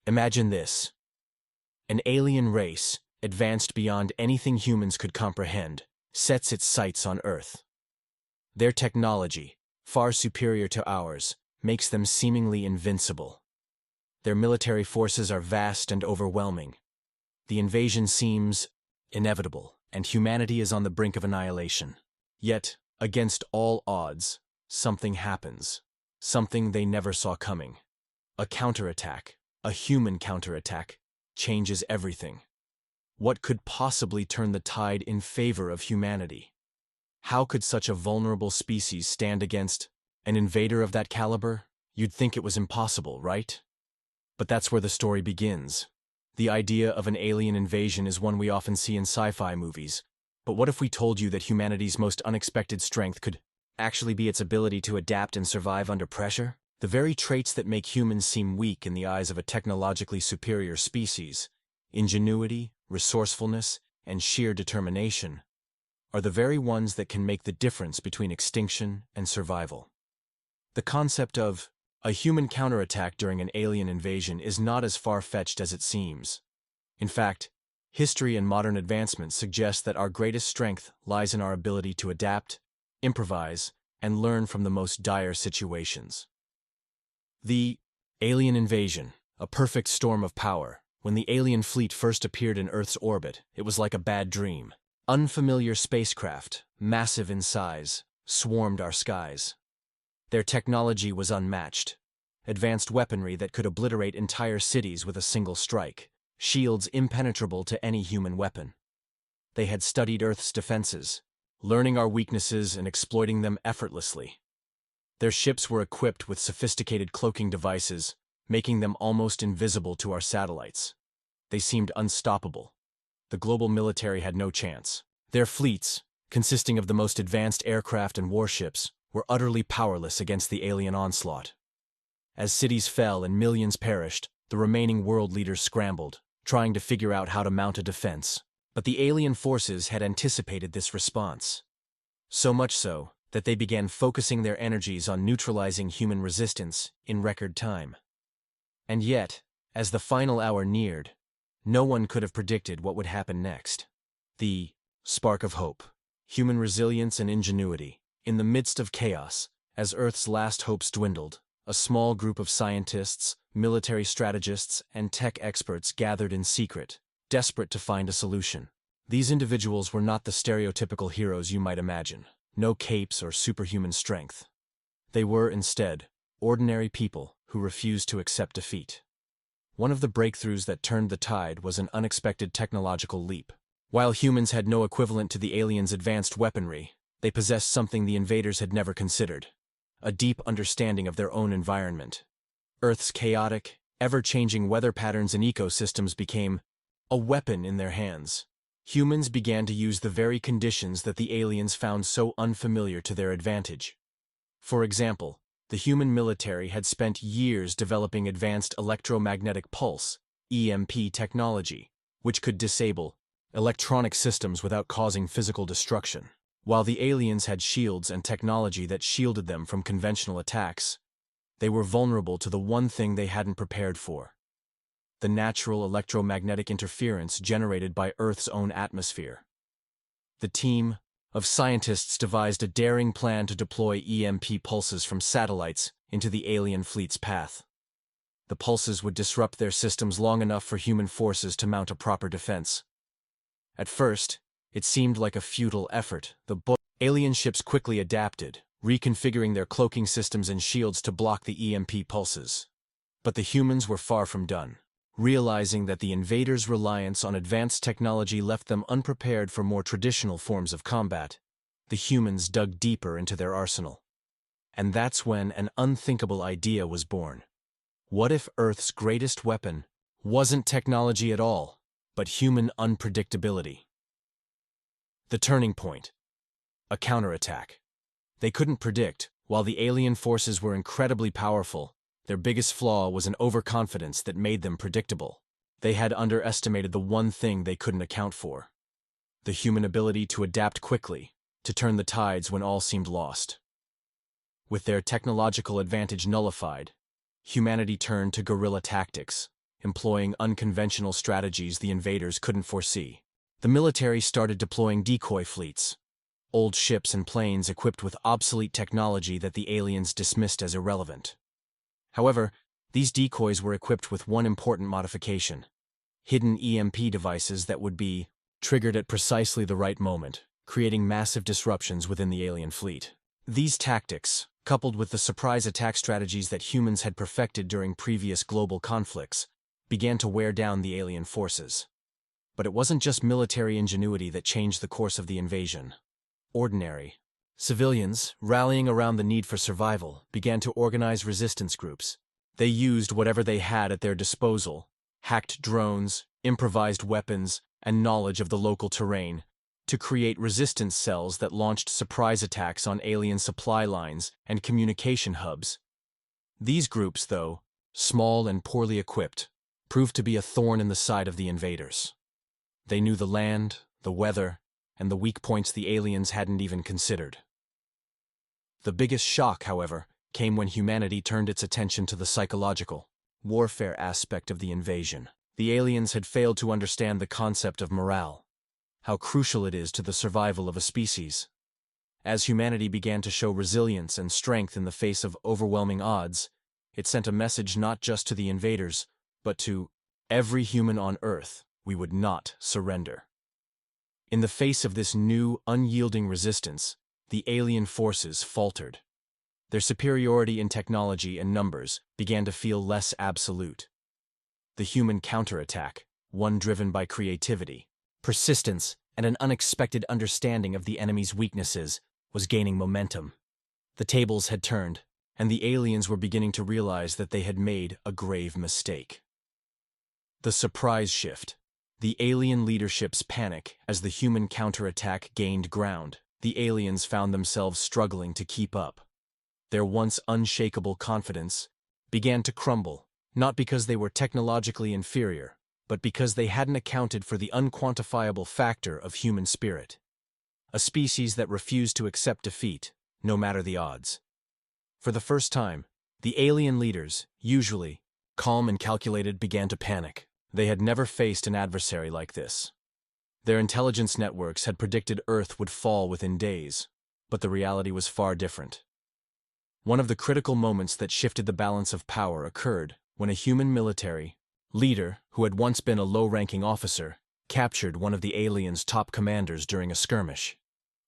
Imagine this. An alien race, advanced beyond anything humans could comprehend, sets its sights on Earth. Their technology, far superior to ours, makes them seemingly invincible. Their military forces are vast and overwhelming. The invasion seems inevitable, and humanity is on the brink of annihilation. Yet, against all odds, something happens. Something they never saw coming. A counterattack, a human counterattack, changes everything. What could possibly turn the tide in favor of humanity? How could such a vulnerable species stand against an invader of that caliber? You'd think it was impossible, right? But that's where the story begins. The idea of an alien invasion is one we often see in sci-fi movies. But what if we told you that humanity's most unexpected strength could actually be its ability to adapt and survive under pressure? The very traits that make humans seem weak in the eyes of a technologically superior species, ingenuity, resourcefulness, and sheer determination, are the very ones that can make the difference between extinction and survival. The concept of a human counterattack during an alien invasion is not as far-fetched as it seems. In fact, history and modern advancements suggest that our greatest strength lies in our ability to adapt, improvise, and learn from the most dire situations. The alien invasion, a perfect storm of power. When the alien fleet first appeared in Earth's orbit, it was like a bad dream. Unfamiliar spacecraft, massive in size, swarmed our skies. Their technology was unmatched. Advanced weaponry that could obliterate entire cities with a single strike. Shields impenetrable to any human weapon. They had studied Earth's defenses, learning our weaknesses and exploiting them effortlessly. Their ships were equipped with sophisticated cloaking devices, making them almost invisible to our satellites. They seemed unstoppable. The global military had no chance. Their fleets, consisting of the most advanced aircraft and warships, were utterly powerless against the alien onslaught. As cities fell and millions perished, the remaining world leaders scrambled, trying to figure out how to mount a defense. But the alien forces had anticipated this response. So much so that they began focusing their energies on neutralizing human resistance in record time. And yet, as the final hour neared, no one could have predicted what would happen next. The spark of hope, human resilience and ingenuity. In the midst of chaos, as Earth's last hopes dwindled, a small group of scientists, military strategists, and tech experts gathered in secret, desperate to find a solution. These individuals were not the stereotypical heroes you might imagine. No capes or superhuman strength. They were, instead, ordinary people who refused to accept defeat. One of the breakthroughs that turned the tide was an unexpected technological leap. While humans had no equivalent to the aliens' advanced weaponry, they possessed something the invaders had never considered: a deep understanding of their own environment. Earth's chaotic, ever-changing weather patterns and ecosystems became a weapon in their hands. Humans began to use the very conditions that the aliens found so unfamiliar to their advantage. For example, the human military had spent years developing advanced electromagnetic pulse (EMP) technology, which could disable electronic systems without causing physical destruction. While the aliens had shields and technology that shielded them from conventional attacks, they were vulnerable to the one thing they hadn't prepared for: the natural electromagnetic interference generated by Earth's own atmosphere. The team of scientists devised a daring plan to deploy EMP pulses from satellites into the alien fleet's path. The pulses would disrupt their systems long enough for human forces to mount a proper defense. At first, it seemed like a futile effort. The alien ships quickly adapted, reconfiguring their cloaking systems and shields to block the EMP pulses. But the humans were far from done. Realizing that the invaders' reliance on advanced technology left them unprepared for more traditional forms of combat, the humans dug deeper into their arsenal. And that's when an unthinkable idea was born. What if Earth's greatest weapon wasn't technology at all, but human unpredictability? The turning point: a counterattack. They couldn't predict, while the alien forces were incredibly powerful, their biggest flaw was an overconfidence that made them predictable. They had underestimated the one thing they couldn't account for: the human ability to adapt quickly, to turn the tides when all seemed lost. With their technological advantage nullified, humanity turned to guerrilla tactics. employing unconventional strategies the invaders couldn't foresee. The military started deploying decoy fleets, old ships and planes equipped with obsolete technology that the aliens dismissed as irrelevant. However, these decoys were equipped with one important modification: hidden EMP devices that would be triggered at precisely the right moment, creating massive disruptions within the alien fleet. These tactics, coupled with the surprise attack strategies that humans had perfected during previous global conflicts, began to wear down the alien forces. But it wasn't just military ingenuity that changed the course of the invasion. Ordinary civilians, rallying around the need for survival, began to organize resistance groups. They used whatever they had at their disposal: hacked drones, improvised weapons, and knowledge of the local terrain, to create resistance cells that launched surprise attacks on alien supply lines and communication hubs. These groups, though small and poorly equipped, proved to be a thorn in the side of the invaders. They knew the land, the weather, and the weak points the aliens hadn't even considered. The biggest shock, however, came when humanity turned its attention to the psychological warfare aspect of the invasion. The aliens had failed to understand the concept of morale, how crucial it is to the survival of a species. As humanity began to show resilience and strength in the face of overwhelming odds, it sent a message not just to the invaders, but to every human on Earth: we would not surrender. In the face of this new, unyielding resistance, the alien forces faltered. Their superiority in technology and numbers began to feel less absolute. The human counterattack, one driven by creativity, persistence, and an unexpected understanding of the enemy's weaknesses, was gaining momentum. The tables had turned, and the aliens were beginning to realize that they had made a grave mistake. The surprise shift. The alien leadership's panic as the human counterattack gained ground. The aliens found themselves struggling to keep up. Their once unshakable confidence began to crumble, not because they were technologically inferior, but because they hadn't accounted for the unquantifiable factor of human spirit. A species that refused to accept defeat, no matter the odds. For the first time, the alien leaders, usually calm and calculated, began to panic. They had never faced an adversary like this. Their intelligence networks had predicted Earth would fall within days, but the reality was far different. One of the critical moments that shifted the balance of power occurred when a human military leader, who had once been a low-ranking officer, captured one of the aliens' top commanders during a skirmish.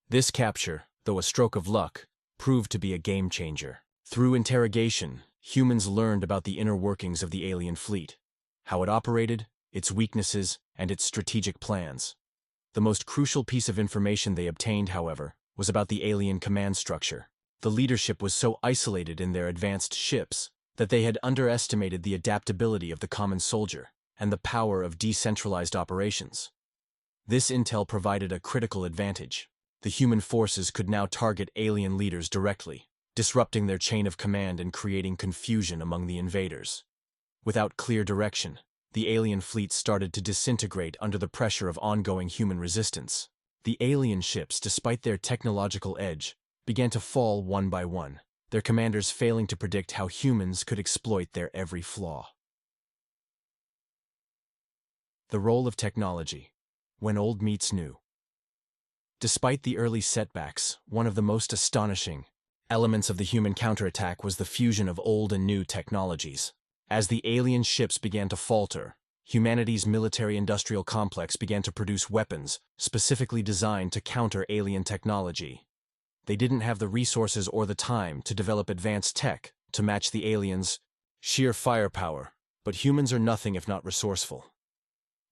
This capture, though a stroke of luck, proved to be a game-changer. Through interrogation, humans learned about the inner workings of the alien fleet, how it operated, its weaknesses, and its strategic plans. The most crucial piece of information they obtained, however, was about the alien command structure. The leadership was so isolated in their advanced ships that they had underestimated the adaptability of the common soldier and the power of decentralized operations. This intel provided a critical advantage. The human forces could now target alien leaders directly, disrupting their chain of command and creating confusion among the invaders. Without clear direction, the alien fleet started to disintegrate under the pressure of ongoing human resistance. The alien ships, despite their technological edge, began to fall one by one, their commanders failing to predict how humans could exploit their every flaw. The role of technology, when old meets new. Despite the early setbacks, one of the most astonishing elements of the human counterattack was the fusion of old and new technologies. As the alien ships began to falter, humanity's military-industrial complex began to produce weapons specifically designed to counter alien technology. They didn't have the resources or the time to develop advanced tech to match the aliens' sheer firepower, but humans are nothing if not resourceful.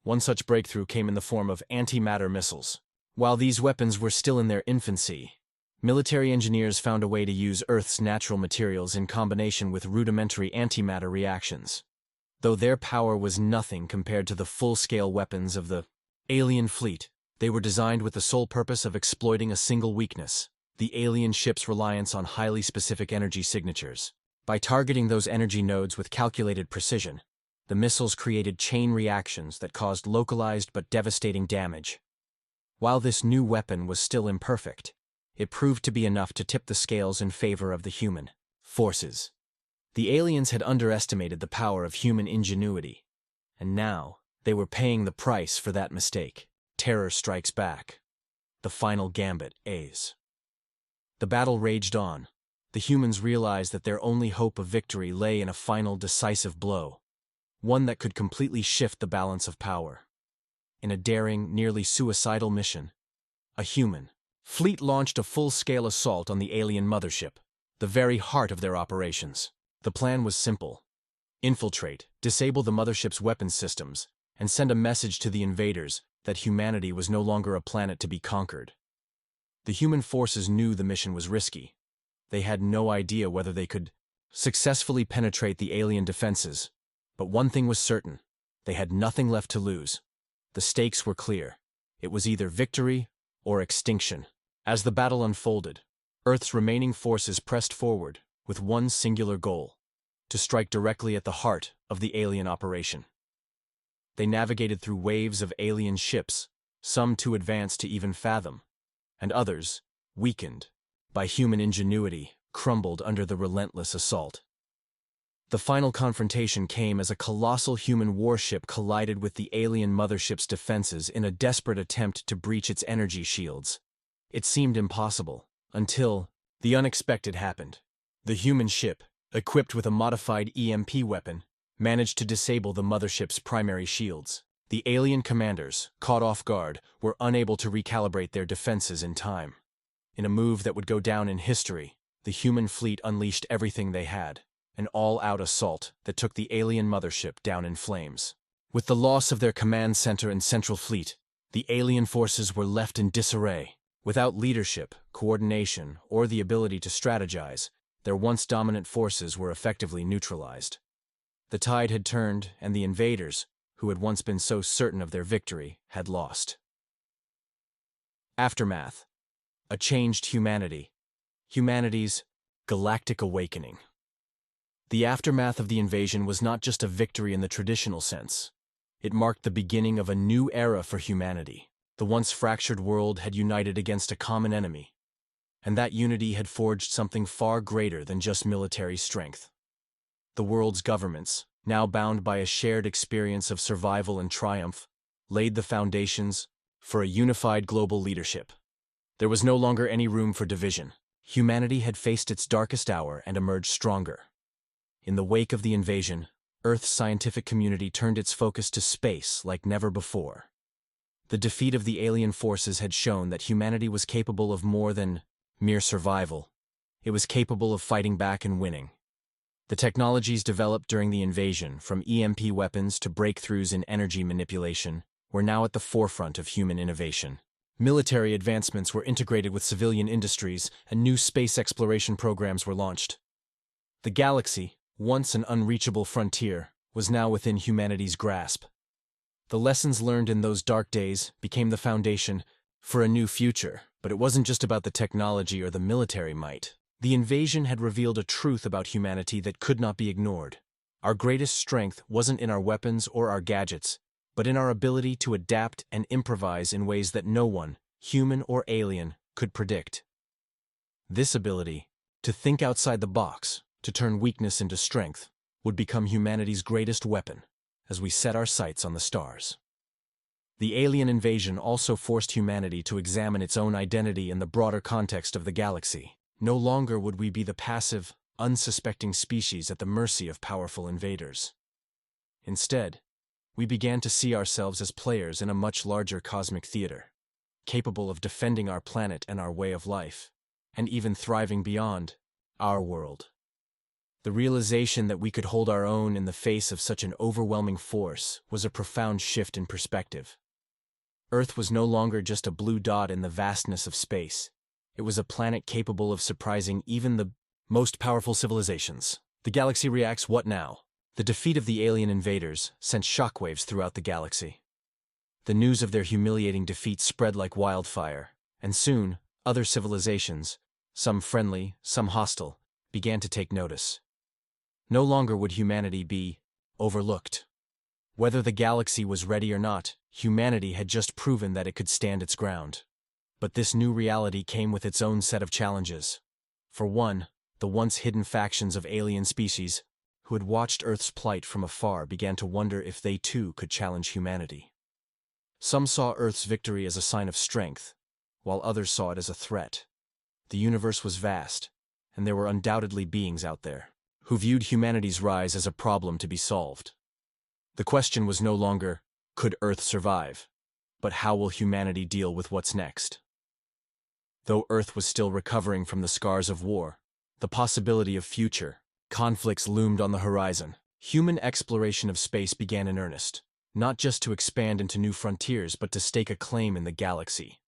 One such breakthrough came in the form of antimatter missiles. While these weapons were still in their infancy, military engineers found a way to use Earth's natural materials in combination with rudimentary antimatter reactions. Though their power was nothing compared to the full-scale weapons of the alien fleet, they were designed with the sole purpose of exploiting a single weakness: the alien ship's reliance on highly specific energy signatures. By targeting those energy nodes with calculated precision, the missiles created chain reactions that caused localized but devastating damage. While this new weapon was still imperfect, it proved to be enough to tip the scales in favor of the human forces. The aliens had underestimated the power of human ingenuity. And now, they were paying the price for that mistake. Terror strikes back. The final gambit, A's. The battle raged on. The humans realized that their only hope of victory lay in a final decisive blow, one that could completely shift the balance of power. In a daring, nearly suicidal mission, a human fleet launched a full-scale assault on the alien mothership, the very heart of their operations. The plan was simple: infiltrate, disable the mothership's weapons systems, and send a message to the invaders that humanity was no longer a planet to be conquered. The human forces knew the mission was risky. They had no idea whether they could successfully penetrate the alien defenses. But one thing was certain: they had nothing left to lose. The stakes were clear. It was either victory or extinction. As the battle unfolded, Earth's remaining forces pressed forward with one singular goal: to strike directly at the heart of the alien operation. They navigated through waves of alien ships, some too advanced to even fathom, and others, weakened by human ingenuity, crumbled under the relentless assault. The final confrontation came as a colossal human warship collided with the alien mothership's defenses in a desperate attempt to breach its energy shields. It seemed impossible, until the unexpected happened. The human ship, equipped with a modified EMP weapon, managed to disable the mothership's primary shields. The alien commanders, caught off guard, were unable to recalibrate their defenses in time. In a move that would go down in history, the human fleet unleashed everything they had, an all-out assault that took the alien mothership down in flames. With the loss of their command center and central fleet, the alien forces were left in disarray. Without leadership, coordination, or the ability to strategize, their once dominant forces were effectively neutralized. The tide had turned, and the invaders, who had once been so certain of their victory, had lost. Aftermath. A changed humanity. Humanity's galactic awakening. The aftermath of the invasion was not just a victory in the traditional sense. It marked the beginning of a new era for humanity. The once fractured world had united against a common enemy, and that unity had forged something far greater than just military strength. The world's governments, now bound by a shared experience of survival and triumph, laid the foundations for a unified global leadership. There was no longer any room for division. Humanity had faced its darkest hour and emerged stronger. In the wake of the invasion, Earth's scientific community turned its focus to space like never before. The defeat of the alien forces had shown that humanity was capable of more than mere survival. It was capable of fighting back and winning. The technologies developed during the invasion, from EMP weapons to breakthroughs in energy manipulation, were now at the forefront of human innovation. Military advancements were integrated with civilian industries, and new space exploration programs were launched. The galaxy, once an unreachable frontier, was now within humanity's grasp. The lessons learned in those dark days became the foundation for a new future, but it wasn't just about the technology or the military might. The invasion had revealed a truth about humanity that could not be ignored. Our greatest strength wasn't in our weapons or our gadgets, but in our ability to adapt and improvise in ways that no one, human or alien, could predict. This ability, to think outside the box, to turn weakness into strength, would become humanity's greatest weapon as we set our sights on the stars. The alien invasion also forced humanity to examine its own identity in the broader context of the galaxy. No longer would we be the passive, unsuspecting species at the mercy of powerful invaders. Instead, we began to see ourselves as players in a much larger cosmic theater, capable of defending our planet and our way of life, and even thriving beyond our world. The realization that we could hold our own in the face of such an overwhelming force was a profound shift in perspective. Earth was no longer just a blue dot in the vastness of space. It was a planet capable of surprising even the most powerful civilizations. The galaxy reacts. What now? The defeat of the alien invaders sent shockwaves throughout the galaxy. The news of their humiliating defeat spread like wildfire, and soon, other civilizations, some friendly, some hostile, began to take notice. No longer would humanity be overlooked. Whether the galaxy was ready or not, humanity had just proven that it could stand its ground. But this new reality came with its own set of challenges. For one, the once hidden factions of alien species, who had watched Earth's plight from afar, began to wonder if they too could challenge humanity. Some saw Earth's victory as a sign of strength, while others saw it as a threat. The universe was vast, and there were undoubtedly beings out there who viewed humanity's rise as a problem to be solved. The question was no longer, could Earth survive, but how will humanity deal with what's next? Though Earth was still recovering from the scars of war, the possibility of future conflicts loomed on the horizon. Human exploration of space began in earnest, not just to expand into new frontiers but to stake a claim in the galaxy.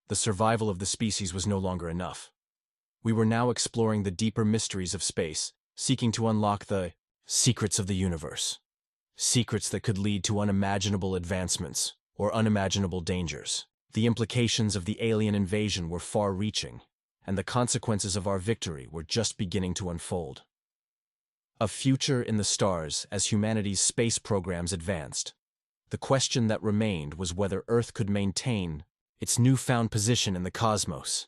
The survival of the species was no longer enough. We were now exploring the deeper mysteries of space, seeking to unlock the secrets of the universe. Secrets that could lead to unimaginable advancements or unimaginable dangers. The implications of the alien invasion were far-reaching, and the consequences of our victory were just beginning to unfold. A future in the stars as humanity's space programs advanced. The question that remained was whether Earth could maintain its newfound position in the cosmos.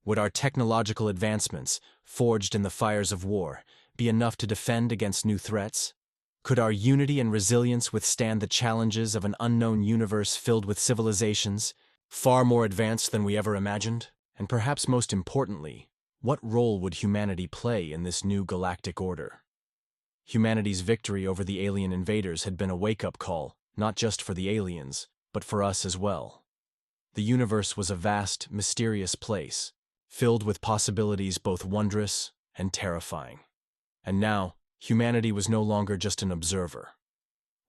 Would our technological advancements, forged in the fires of war, be enough to defend against new threats? Could our unity and resilience withstand the challenges of an unknown universe filled with civilizations, far more advanced than we ever imagined? And perhaps most importantly, what role would humanity play in this new galactic order? Humanity's victory over the alien invaders had been a wake-up call, not just for the aliens, but for us as well. The universe was a vast, mysterious place, filled with possibilities both wondrous and terrifying. And now, humanity was no longer just an observer.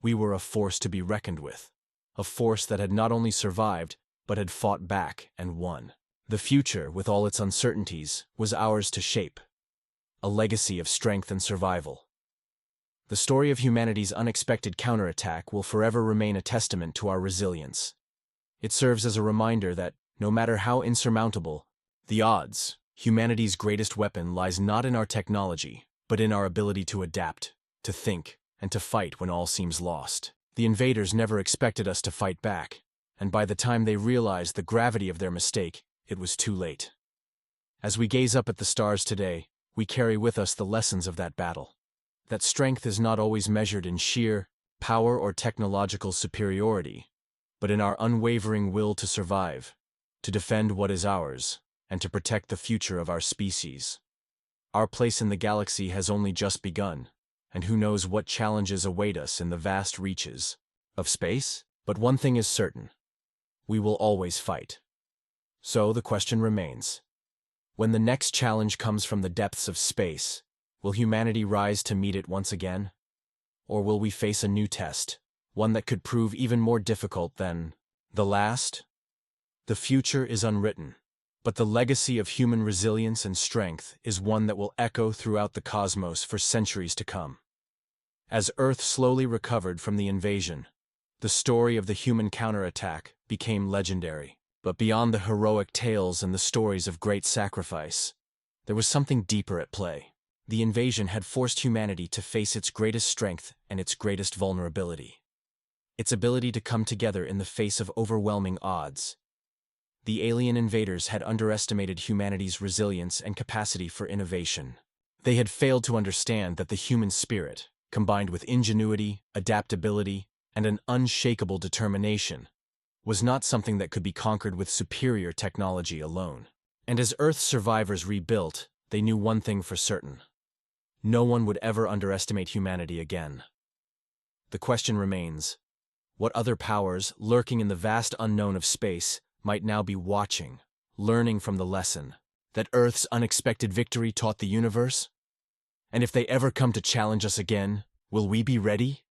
We were a force to be reckoned with, a force that had not only survived, but had fought back and won. The future, with all its uncertainties, was ours to shape, a legacy of strength and survival. The story of humanity's unexpected counterattack will forever remain a testament to our resilience. It serves as a reminder that, no matter how insurmountable the odds, humanity's greatest weapon lies not in our technology, but in our ability to adapt, to think, and to fight when all seems lost. The invaders never expected us to fight back, and by the time they realized the gravity of their mistake, it was too late. As we gaze up at the stars today, we carry with us the lessons of that battle. That strength is not always measured in sheer power or technological superiority, but in our unwavering will to survive, to defend what is ours, and to protect the future of our species. Our place in the galaxy has only just begun, and who knows what challenges await us in the vast reaches of space? But one thing is certain: we will always fight. So the question remains: when the next challenge comes from the depths of space, will humanity rise to meet it once again? Or will we face a new test, one that could prove even more difficult than the last? The future is unwritten, but the legacy of human resilience and strength is one that will echo throughout the cosmos for centuries to come. As Earth slowly recovered from the invasion, the story of the human counterattack became legendary. But beyond the heroic tales and the stories of great sacrifice, there was something deeper at play. The invasion had forced humanity to face its greatest strength and its greatest vulnerability. Its ability to come together in the face of overwhelming odds. The alien invaders had underestimated humanity's resilience and capacity for innovation. They had failed to understand that the human spirit, combined with ingenuity, adaptability, and an unshakable determination, was not something that could be conquered with superior technology alone. And as Earth's survivors rebuilt, they knew one thing for certain: no one would ever underestimate humanity again. The question remains: what other powers, lurking in the vast unknown of space, might now be watching, learning from the lesson that Earth's unexpected victory taught the universe? And if they ever come to challenge us again, will we be ready?